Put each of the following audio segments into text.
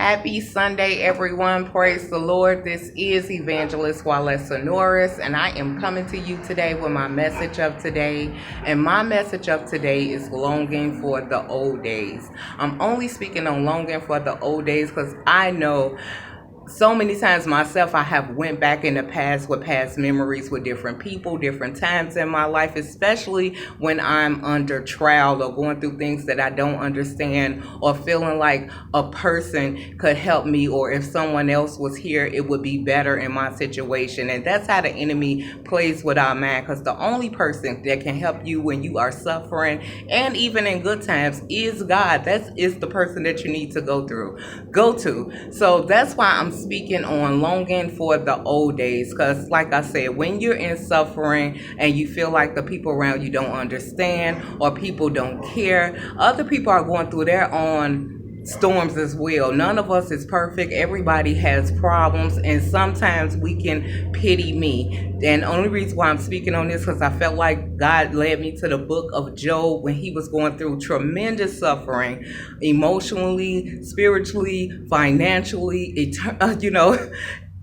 Happy Sunday, everyone. Praise the Lord. This is Evangelist Walesa Norris, and I am coming to you today with my message of today. And my message of today is longing for the old days. I'm only speaking on longing for the old days because I know so many times myself I have went back in the past with past memories with different people, different times in my life, especially when I'm under trial or going through things that I don't understand, or feeling like a person could help me, or if someone else was here it would be better in my situation. And that's how the enemy plays with our mind, because the only person that can help you when you are suffering and even in good times is God. That is the person that you need to go to. So that's why I'm speaking on longing for the old days, because like I said, when you're in suffering and you feel like the people around you don't understand or people don't care, other people are going through their own storms as well. None of us is perfect. Everybody has problems, and sometimes we can pity me. And the only reason why I'm speaking on this because I felt like God led me to the book of Job when he was going through tremendous suffering, emotionally, spiritually, financially,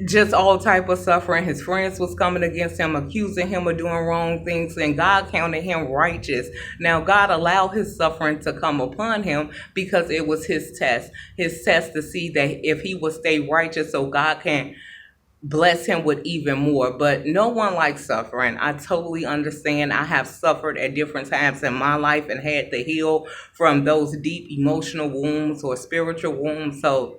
just all type of suffering. His friends was coming against him, accusing him of doing wrong things, and God counted him righteous. Now God allowed his suffering to come upon him because it was his test to see that if he would stay righteous, so God can bless him with even more. But no one likes suffering. I totally understand. I have suffered at different times in my life and had to heal from those deep emotional wounds or spiritual wounds. So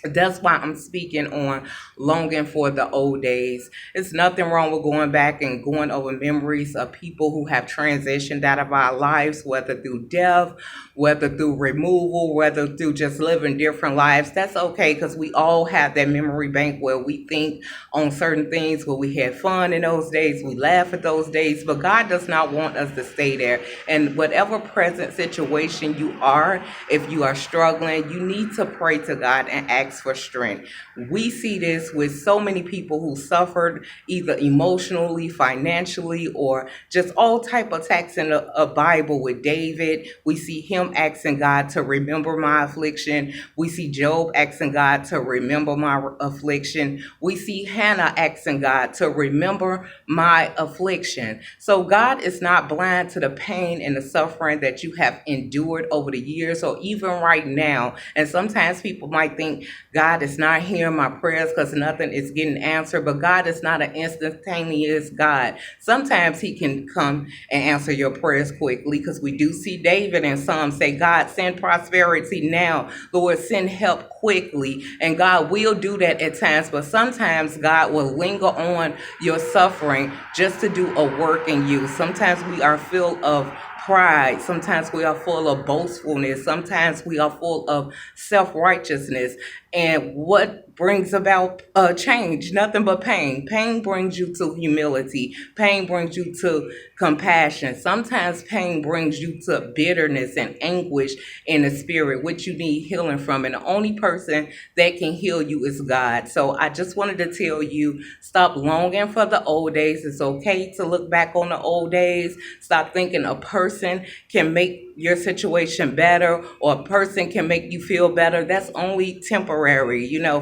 that's why I'm speaking on longing for the old days. It's nothing wrong with going back and going over memories of people who have transitioned out of our lives, whether through death, whether through removal, whether through just living different lives. That's okay, because we all have that memory bank where we think on certain things, where we had fun in those days, we laugh at those days, but God does not want us to stay there. And whatever present situation you are, if you are struggling, you need to pray to God and ask for strength. We see this with so many people who suffered either emotionally, financially, or just all type of attacks in a Bible. With David, we see him asking God to remember my affliction. We see Job asking God to remember my affliction. We see Hannah asking God to remember my affliction. So God is not blind to the pain and the suffering that you have endured over the years or even right now. And sometimes people might think God is not hearing my prayers because nothing is getting answered, but God is not an instantaneous God. Sometimes he can come and answer your prayers quickly, because we do see David in Psalms say, God, send prosperity now. Lord, send help quickly. And God will do that at times, but sometimes God will linger on your suffering just to do a work in you. Sometimes we are filled of pride. Sometimes we are full of boastfulness. Sometimes we are full of self-righteousness. And what brings about change? Nothing but pain. Pain brings you to humility. Pain brings you to compassion. Sometimes pain brings you to bitterness and anguish in the spirit, which you need healing from. And the only person that can heal you is God. So I just wanted to tell you, stop longing for the old days. It's okay to look back on the old days. Stop thinking a person can make your situation better, or a person can make you feel better. That's only temporary,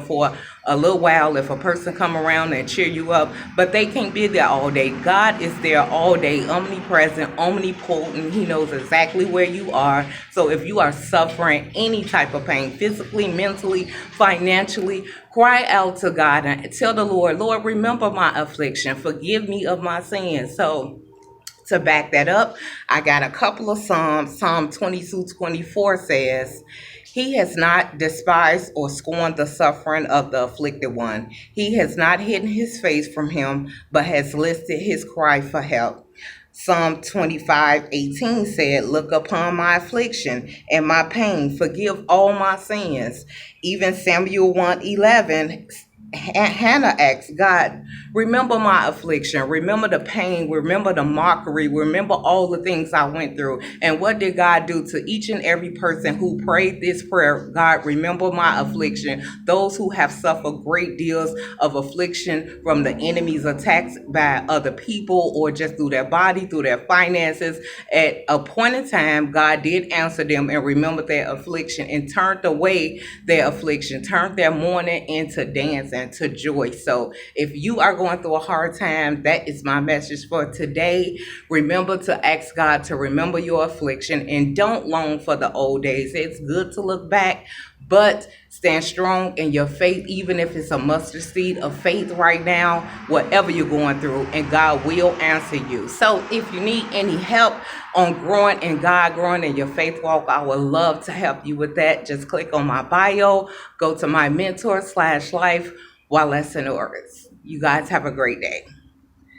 for a little while, if a person come around and cheer you up, but they can't be there all day. God is there all day, omnipresent, omnipotent. He knows exactly where you are. So if you are suffering any type of pain, physically, mentally, financially, cry out to God and tell the Lord, Lord, remember my affliction, forgive me of my sins. So to back that up, I got a couple of Psalms. Psalm 22:24 says, He has not despised or scorned the suffering of the afflicted one. He has not hidden his face from him, but has listened his cry for help. Psalm 25:18 said, Look upon my affliction and my pain, forgive all my sins. Even Samuel 1:11 Hannah asked God, remember my affliction, remember the pain, remember the mockery, remember all the things I went through. And what did God do to each and every person who prayed this prayer? God, remember my affliction. Those who have suffered great deals of affliction from the enemy's attacks by other people or just through their body, through their finances. At a point in time, God did answer them and remembered their affliction and turned away their affliction, turned their mourning into dancing, to joy. So if you are going through a hard time, that is my message for today. Remember to ask God to remember your affliction and don't long for the old days. It's good to look back, but stand strong in your faith, even if it's a mustard seed of faith right now, whatever you're going through, and God will answer you. So if you need any help on growing in God, growing in your faith walk, I would love to help you with that. Just click on my bio, go to my mentor /life while lesson orders. You guys have a great day.